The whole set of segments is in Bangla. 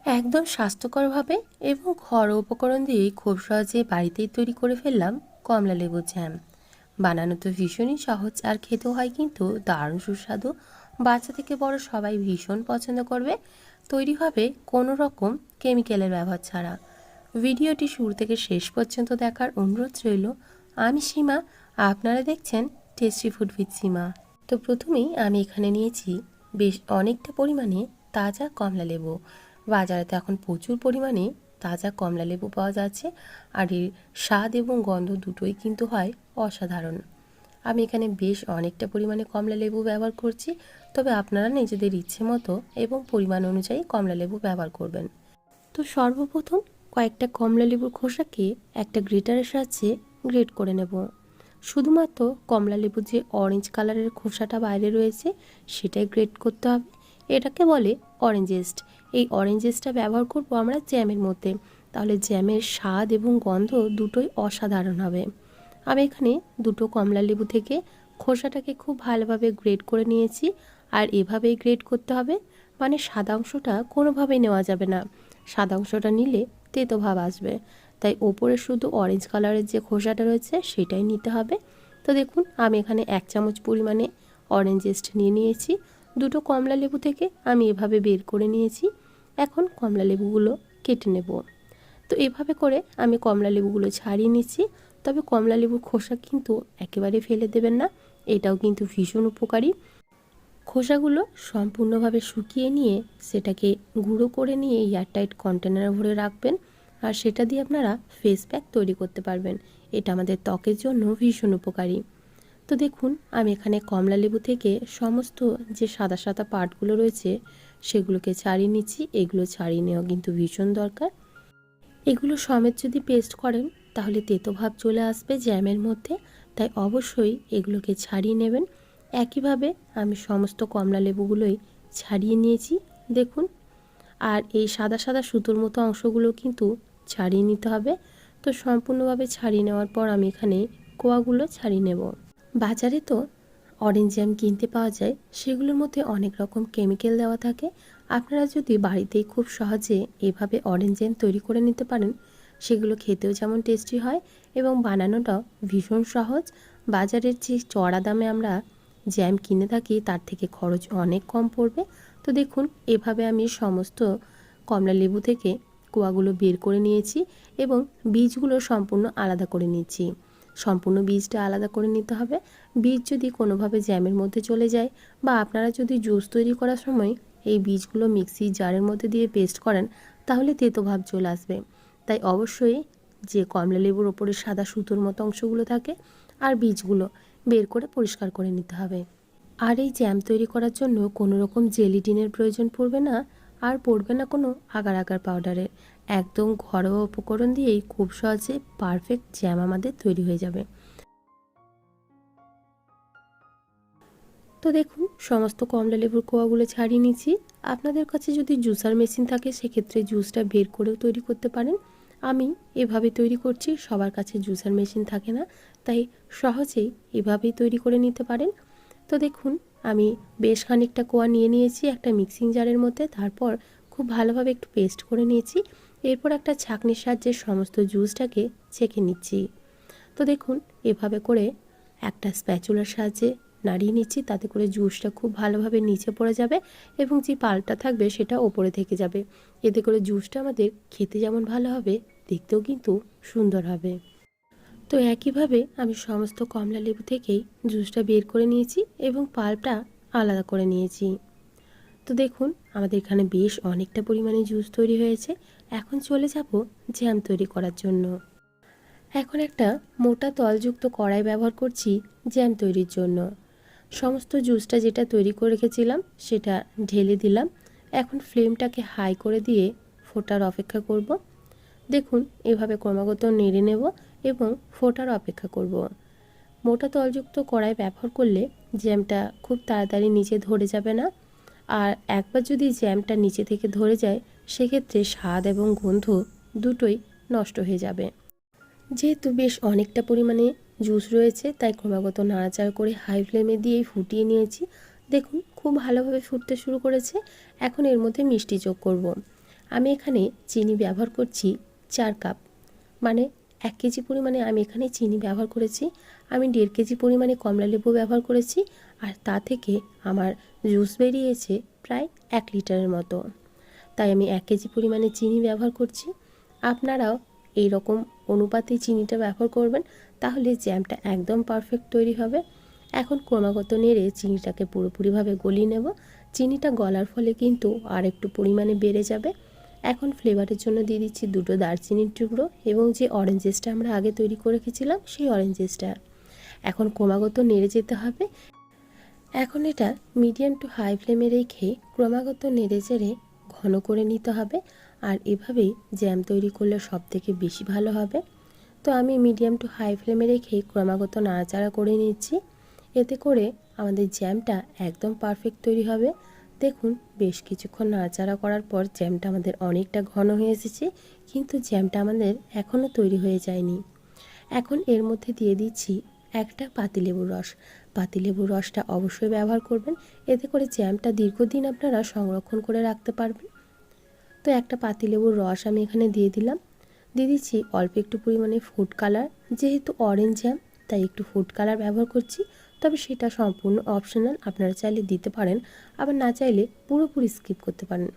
একদম স্বাস্থ্যকরভাবে এবং ঘরোয়া উপকরণ দিয়েই খুব সহজে বাড়িতেই তৈরি করে ফেললাম কমলা লেবুর জ্যাম। বানানো তো ভীষণই সহজ আর খেতেও হয় কিন্তু দারুণ সুস্বাদু। বাচ্চা থেকে বড় সবাই ভীষণ পছন্দ করবে। তৈরি হবে কোনো রকম কেমিক্যালের ব্যবহার ছাড়া। ভিডিওটি শুরু থেকে শেষ পর্যন্ত দেখার অনুরোধ রইল। আমি সীমা, আপনারা দেখছেন টেস্টি ফুড উইথ সীমা। তো প্রথমেই আমি এখানে নিয়েছি বেশ অনেকটা পরিমাণে তাজা কমলা লেবু। বাজারে তো এখন প্রচুর পরিমাণে তাজা কমলা লেবু পাওয়া যাচ্ছে, আর এর স্বাদ এবং গন্ধ দুটোই কিন্তু হয় অসাধারণ। আমি এখানে বেশ অনেকটা পরিমাণে কমলা লেবু ব্যবহার করছি, তবে আপনারা নিজেদের ইচ্ছে মতো এবং পরিমাণ অনুযায়ী কমলা লেবু ব্যবহার করবেন। তো সর্বপ্রথম কয়েকটা কমলা লেবুর খোসাকে একটা গ্রেটারের সাহায্যে গ্রেট করে নেব। শুধুমাত্র কমলা লেবুর যে অরেঞ্জ কালারের খোসাটা বাইরে রয়েছে সেটাই গ্রেট করতে হবে। এটাকে বলে অরেঞ্জেস্ট। এই অরেঞ্জেসটা ব্যবহার করব আমরা জ্যামের মধ্যে, তাহলে জ্যামের স্বাদ এবং গন্ধ দুটোই অসাধারণ হবে। আমি এখানে দুটো কমলা লেবু থেকে খোসাটাকে খুব ভালোভাবে গ্রেট করে নিয়েছি, আর এভাবেই গ্রেট করতে হবে, মানে সাদা অংশটা কোনোভাবেই নেওয়া যাবে না। সাদা অংশটা নিলে তেতো ভাব আসবে, তাই ওপরে শুধু অরেঞ্জ কালারের যে খোসাটা রয়েছে সেটাই নিতে হবে। তো দেখুন আমি এখানে 1 চামচ পরিমাণে অরেঞ্জ জেস্ট নিয়ে নিয়েছি। দুটো কমলা লেবু থেকে আমি এভাবে বের করে নিয়েছি। এখন কমলা লেবুগুলো কেটে নেব। তো এভাবে করে আমি কমলা লেবুগুলো ছাড়িয়ে নিচ্ছি। তবে কমলা লেবুর খোসা কিন্তু একেবারে ফেলে দেবেন না, এটাও কিন্তু ভীষণ উপকারী। খোসাগুলো সম্পূর্ণভাবে শুকিয়ে নিয়ে সেটাকে গুঁড়ো করে নিয়ে এয়ারটাইট কন্টেনারে ভরে রাখবেন, আর সেটা দিয়ে আপনারা ফেস প্যাক তৈরি করতে পারবেন। এটা আমাদের ত্বকের জন্য ভীষণ উপকারী। তো দেখুন আমি এখানে কমলা লেবু থেকে সমস্ত যে সাদা সাদা পার্টগুলো রয়েছে সেগুলোকে ছাড়িয়ে নিচ্ছি। এগুলো ছাড়িয়ে নেওয়া কিন্তু ভীষণ দরকার। এগুলো সমেত যদি পেস্ট করেন তাহলে তেতো ভাব চলে আসবে জ্যামের মধ্যে, তাই অবশ্যই এগুলোকে ছাড়িয়ে নেবেন। একইভাবে আমি সমস্ত কমলা লেবুগুলোই ছাড়িয়ে নিয়েছি দেখুন। আর এই সাদা সাদা সুতোর মতো অংশগুলো কিন্তু ছাড়িয়ে নিতে হবে। তো সম্পূর্ণভাবে ছাড়িয়ে নেওয়ার পর আমি এখানে কোয়াগুলো ছাড়িয়ে নেব। বাজারে তো অরেঞ্জ জ্যাম কিনতে পাওয়া যায়, সেগুলোর মধ্যে অনেক রকম কেমিক্যাল দেওয়া থাকে। আপনারা যদি বাড়িতেই খুব সহজে এভাবে অরেঞ্জ জ্যাম তৈরি করে নিতে পারেন, সেগুলো খেতেও যেমন টেস্টি হয় এবং বানানোটাও ভীষণ সহজ। বাজারের যে চড়া দামে আমরা জ্যাম কিনে থাকি তার থেকে খরচ অনেক কম পড়বে। তো দেখুন এভাবে আমি সমস্ত কমলা লেবু থেকে কোয়াগুলো বের করে নিয়েছি এবং বীজগুলো সম্পূর্ণ আলাদা করে নিচ্ছি। সম্পূর্ণ বীজটা আলাদা করে নিতে হবে। বীজ যদি কোনোভাবে জ্যামের মধ্যে চলে যায় বা আপনারা যদি জুস তৈরি করার সময় এই বীজগুলো মিক্সির জারের মধ্যে দিয়ে পেস্ট করেন তাহলে তেতো ভাব চলে আসবে। তাই অবশ্যই যে কমলা লেবুর ওপরে সাদা সুতোর মতো অংশগুলো থাকে আর বীজগুলো বের করে পরিষ্কার করে নিতে হবে। আর এই জ্যাম তৈরি করার জন্য কোনো রকম জেলিটিনের প্রয়োজন পড়বে না, আর পড়বে না কোনো আগার আগার পাউডারের। একদম ঘরোয়া উপকরণ দিয়েই খুব সহজে পারফেক্ট জ্যাম আমাদের তৈরি হয়ে যাবে। তো দেখুন সমস্ত কমলা লেবুর কোয়াগুলো ছাড়িয়ে নিচ্ছি। আপনাদের কাছে যদি জুসার মেশিন থাকে সেক্ষেত্রে জুসটা বের করেও তৈরি করতে পারেন। আমি এভাবে তৈরি করছি, সবার কাছে জুসার মেশিন থাকে না, তাই সহজেই এভাবেই তৈরি করে নিতে পারেন। তো দেখুন আমি বেশ খানিকটা কোয়া নিয়ে নিয়েছি একটা মিক্সিং জারের মধ্যে, তারপর খুব ভালোভাবে একটু পেস্ট করে নিয়েছি। এরপর একটা ছাঁকনির সাহায্যে সমস্ত জুসটাকে ছেঁকে নিচ্ছি। তো দেখুন এভাবে করে একটা স্প্যাচুলার সাহায্যে নাড়িয়ে নিচ্ছি, তাতে করে জুসটা খুব ভালোভাবে নিচে পড়ে যাবে এবং যে পাল্পটা থাকবে সেটা ওপরে থেকে যাবে। এতে করে জুসটা আমাদের খেতে যেমন ভালো হবে, দেখতেও কিন্তু সুন্দর হবে। তো একইভাবে আমি সমস্ত কমলা লেবু থেকেই জুসটা বের করে নিয়েছি এবং পাল্পটা আলাদা করে নিয়েছি। তো দেখুন আমাদের এখানে বেশ অনেকটা পরিমাণে জুস তৈরি হয়েছে। এখন চলে যাব জ্যাম তৈরি করার জন্য। এখন একটা মোটা তলযুক্ত কড়াই ব্যবহার করছি জ্যাম তৈরির জন্য। সমস্ত জুসটা যেটা তৈরি করে রেখেছিলাম সেটা ঢেলে দিলাম। এখন ফ্লেমটাকে হাই করে দিয়ে ফোটার অপেক্ষা করব। দেখুন এভাবে ক্রমাগত নেড়ে নেব এবং ফোটার অপেক্ষা করব। মোটা তলযুক্ত কড়াই ব্যবহার করলে জ্যামটা খুব তাড়াতাড়ি নিচে ধরে যাবে না, আর একবার যদি জ্যামটা নিচে থেকে ধরে যায় সেক্ষেত্রে স্বাদ এবং গন্ধ দুটোই নষ্ট হয়ে যাবে। যেহেতু বেশ অনেকটা পরিমাণে জুস রয়েছে তাই ক্রমাগত নাড়াচাড়া করে হাই ফ্লেমে দিয়েই ফুটিয়ে নিয়েছি। দেখুন খুব ভালোভাবে ফুটতে শুরু করেছে। এখন এর মধ্যে মিষ্টি যোগ করব। আমি এখানে চিনি ব্যবহার করছি 4 কাপ, মানে 1 কেজি পরিমাণে আমি এখানে চিনি ব্যবহার করেছি। আমি 1.5 কেজি পরিমাণে কমলালেবু ব্যবহার করেছি, আর তা থেকে আমার জুস বেরিয়েছে প্রায় 1 লিটারের মতো। তাই আমি 1 কেজি পরিমাণে চিনি ব্যবহার করছি। আপনারাও এই রকম অনুপাতে চিনিটা ব্যবহার করবেন, তাহলে জ্যামটা একদম পারফেক্ট তৈরি হবে। এখন ক্রমাগত নেড়ে চিনিটাকে পুরোপুরিভাবে গলিয়ে নেব। চিনিটা গলার ফলে কিন্তু আর একটু পরিমাণে বেড়ে যাবে। এখন ফ্লেভারের জন্য দিয়ে দিচ্ছি 2টো দারচিনির টুকরো এবং যে অরেঞ্জ জুসটা আমরা আগে তৈরি করে রেখেছিলাম সেই অরেঞ্জ জুসটা। এখন ক্রমাগত নেড়ে যেতে হবে। এখন এটা মিডিয়াম টু হাই ফ্লেমে রেখে ক্রমাগত নেড়ে চেড়ে ঘন করে নিতে হবে, আর এভাবেই জ্যাম তৈরি করলে সবথেকে বেশি ভালো হবে। তো আমি মিডিয়াম টু হাই ফ্লেমে রেখে ক্রমাগত নাড়াচাড়া করে নিচ্ছি। এতে করে আমাদের জ্যামটা একদম পারফেক্ট তৈরি হবে। দেখুন, বেশ কিছুক্ষণ নাড়াচাড়া করার পর জ্যামটা আমাদের অনেকটা ঘন হয়ে এসেছে, কিন্তু জ্যামটা আমাদের এখনও তৈরি হয়ে যায়নি। এখন এর মধ্যে দিয়ে দিচ্ছি একটা পাতিলেবুর রস। পাতিলেবুর রসটা অবশ্যই ব্যবহার করবেন, এতে করে জ্যামটা দীর্ঘদিন আপনারা সংরক্ষণ করে রাখতে পারবেন। তো একটা পাতিলেবুর রস আমি এখানে দিয়ে দিলাম। দিয়ে দিচ্ছি অল্প একটু পরিমাণে ফুড কালার। যেহেতু অরেঞ্জ জ্যাম, তাই একটু ফুড কালার ব্যবহার করছি, তবে সেটা সম্পূর্ণ অপশনাল, আপনারা চাইলে দিতে পারেন, আবার না চাইলে পুরোপুরি স্কিপ করতে পারেন।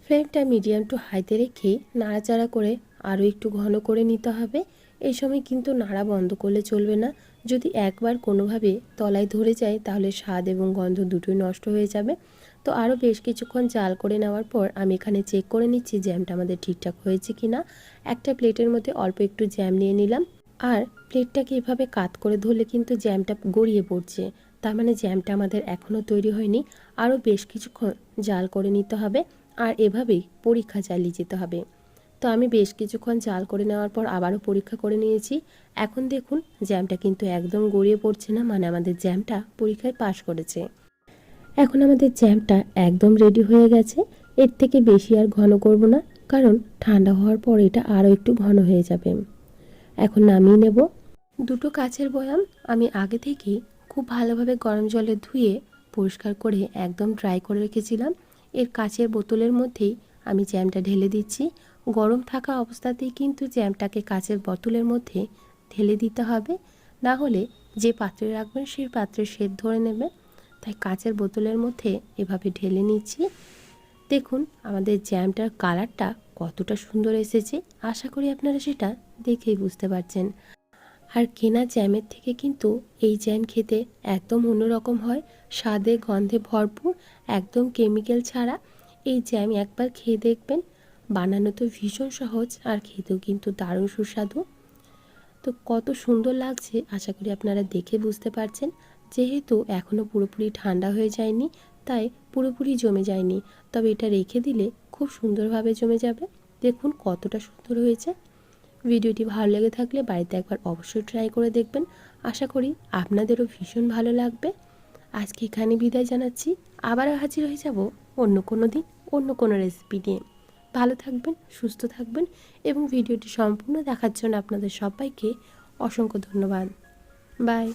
ফ্লেমটা মিডিয়াম টু হাইতে রেখে নাড়াচাড়া করে আরও একটু ঘন করে নিতে হবে। এই সময় কিন্তু নাড়া বন্ধ করলে চলবে না। যদি একবার কোনোভাবে তলায় ধরে যায় তাহলে স্বাদ এবং গন্ধ দুটোই নষ্ট হয়ে যাবে। তো আরও বেশ কিছুক্ষণ জাল করে নেওয়ার পর আমি এখানে চেক করে নিচ্ছি জ্যামটা আমাদের ঠিকঠাক হয়েছে কি না। একটা প্লেটের মধ্যে অল্প একটু জ্যাম নিয়ে নিলাম, আর প্লেটটাকে এভাবে কাত করে ধরলে কিন্তু জ্যামটা গড়িয়ে পড়ছে, তার মানে জ্যামটা আমাদের এখনও তৈরি হয়নি। আরও বেশ কিছুক্ষণ জাল করে নিতে হবে, আর এভাবেই পরীক্ষা চালিয়ে যেতে হবে। তো আমি বেশ কিছুক্ষণ জাল করে নেওয়ার পর আবারও পরীক্ষা করে নিয়েছি। এখন দেখুন, জ্যামটা কিন্তু একদম গড়িয়ে পড়ছে না, মানে আমাদের জ্যামটা পরীক্ষায় পাশ করেছে। এখন আমাদের জ্যামটা একদম রেডি হয়ে গেছে। এর থেকে বেশি আর ঘন করব না, কারণ ঠান্ডা হওয়ার পর এটা আরও একটু ঘন হয়ে যাবে। এখন নামিয়ে নেব। 2টো কাচের বয়াম আমি আগে থেকেই খুব ভালোভাবে গরম জলে ধুয়ে পরিষ্কার করে একদম ড্রাই করে রেখেছিলাম। এর কাচের বোতলের মধ্যেই আমি জ্যামটা ঢেলে দিচ্ছি। গরম থাকা অবস্থাতেই কিন্তু জ্যামটাকে কাচের বোতলের মধ্যে ঢেলে দিতে হবে, না হলে যে পাত্রে রাখবেন সেই পাত্রে শেদ ধরে নেবে। তাই কাচের বোতলের মধ্যে এভাবে ঢেলে নিচ্ছি। দেখুন, আমাদের জ্যামটার কালারটা কতটা সুন্দর এসেছে, আশা করি আপনারা সেটা দেখেই বুঝতে পারছেন। আর কেনা জ্যামের থেকে কিন্তু এই জ্যাম খেতে একদম অন্যরকম হয়, স্বাদে গন্ধে ভরপুর, একদম কেমিক্যাল ছাড়া। এই জ্যাম একবার খেয়ে দেখবেন। বানানো তো ভীষণ সহজ, আর খেতেও কিন্তু দারুণ সুস্বাদু। তো কত সুন্দর লাগছে আশা করি আপনারা দেখে বুঝতে পারছেন। যেহেতু এখনও পুরোপুরি ঠান্ডা হয়ে যায়নি, তাই পুরোপুরি জমে যায়নি, তবে এটা রেখে দিলে খুব সুন্দরভাবে জমে যাবে। দেখুন কতটা সুন্দর হয়েছে। ভিডিওটি ভালো লেগে থাকলে বাড়িতে একবার অবশ্যই ট্রাই করে দেখবেন। আশা করি আপনাদেরও ভীষণ ভালো লাগবে। আজকে এখানে বিদায় জানাচ্ছি। আবারও হাজির হয়ে যাব অন্য কোনো দিন অন্য কোনো রেসিপি নিয়ে। ভালো থাকবেন, সুস্থ থাকবেন, এবং ভিডিওটি সম্পূর্ণ দেখার জন্য আপনাদের সবাইকে অসংখ্য ধন্যবাদ। বাই।